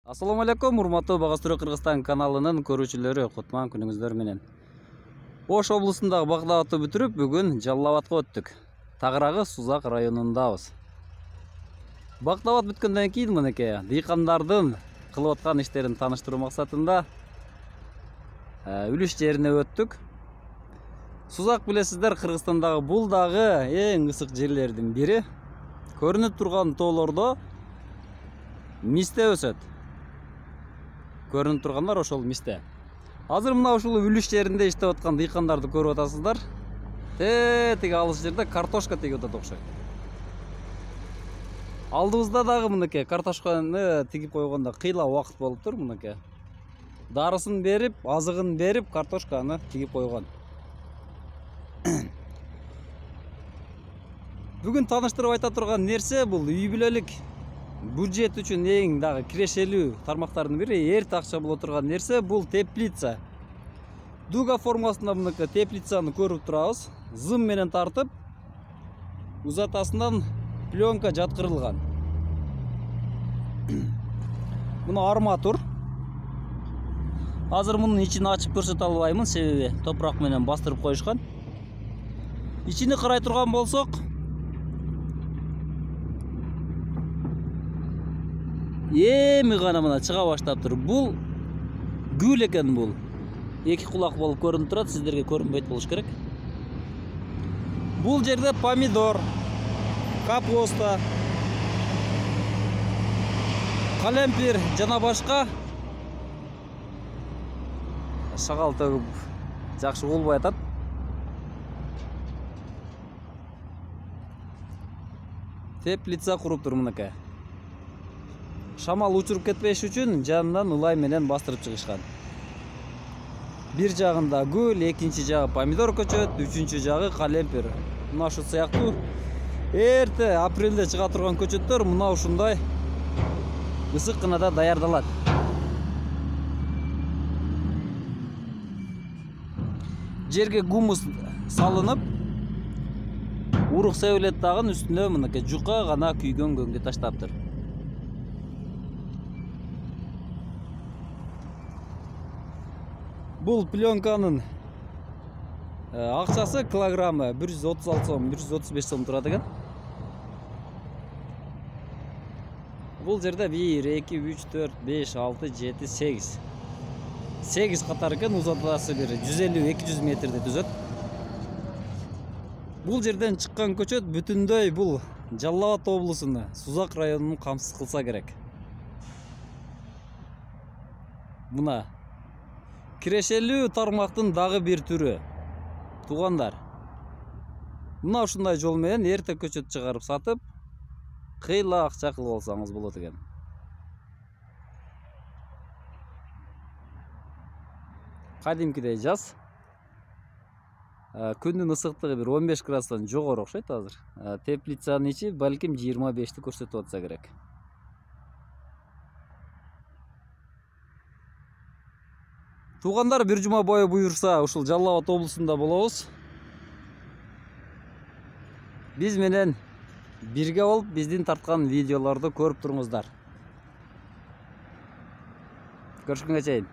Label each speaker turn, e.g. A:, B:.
A: Assalamu алейкум, урматтуу Багастыруу Кыргызстан каналынын көрүүчүлөрү, кутман күнүңүздөр менен. Ош облусундагы Багдабатты бүтүрүп, бүгүн Жалал Абадка өттүк. Тагыраагы Сузак районундабыз. Багдабат бүткөндөн кийин мынакей дыйкандардын кылып аткан иштерин тааныштыруу максатында үлүш жерине өттүк. Сузак билесиздер, Кыргызстандагы бул дагы эң ысык жерлердин бири. Көрүнүп турган тоолордо мисте өсөт. Көрүнүп тургандар ошол мисте. Азыр мына ушул үлүш жеринде иштеп аткан дыйкандарды көрүп атасыздар. Тиги алыс жерде картошка тегип атат окшойт. Алдыбызда дагы мынакей картошканы тигип койгондо кыйла убакыт болуптур мынакей. Дарысын берип, азыгын берип, картошканы тигип койгон. Бүгүн тааныштырып айта турган нерсе бул үй бүлөлүк бюджет үчүн эң дагы кирешелүү тармактардын бири, эрте акча боло турган нерсе бул теплица. Дуга формасында мынакей теплицаны көрүп турабыз. Зым менен тартып, узатасынан пленка жаткырылган. Муну арматур. Азыр мунун ичин ачып көрсөтө албаймын, себеби топурак менен бастырып коюшкан. Ичини карай турган болсок, эми гана мына чыга баштаптыр. Бул гүл экен бул. Эки кулак болуп көрүнүп турат, сиздерге көрүнбөйт болуш керек. Бул жерде помидор, капуста, калемпир жана башка шагал төгүп жакшы болбой атат. Теплица куруптур мынакей. Шамал учуруп кетпеш үчүн жанынан улай менен бастырып чыгышкан. Бир жагында гүл, экинчи жагы помидор көчөт, үчүнчү жагы калемпир. Мына ушул сыяктуу эрте апрелде чыга турган көчөттөр мына ушундай ысык кынада даярдалат. Жерге гумус салынып, урук себилет дагы үстүнө мынакей жука гана күйгөн көңгө таштаптыр. Бул пленканын акчасы килограммы 136 сом, 135 сом турат экен. Бул жерде 1, 2, 3, 4, 5, 6, 7, 8. 8 катар экен, узатасы бир 150-200 метрди түзөт. Бул жерден чыккан көчөт бүтүндөй бул Жалал Абад облусуну, Сузак районун камсыз кылса керек. Мына кирешелүү тармактын дагы бир түрү. Тугандар, мына ушундай жол менен эрте көчөт чыгарып сатып, кыйла акча кылып алсаңыз болот экен. Кадимкидей жаз. Күндүн ысыктыгы бир 15 градустан жогору окшойт азыр. Теплицанын ичи балким 25ти көрсөтүп атса керек. Тугандар, бир жума бою буюрса ушул Жалал Абад облусунда болобуз. Биз менен бирге болуп, биздин тарткан видеолорду көрүп туруңуздар. Көрүшкөнгө чейин.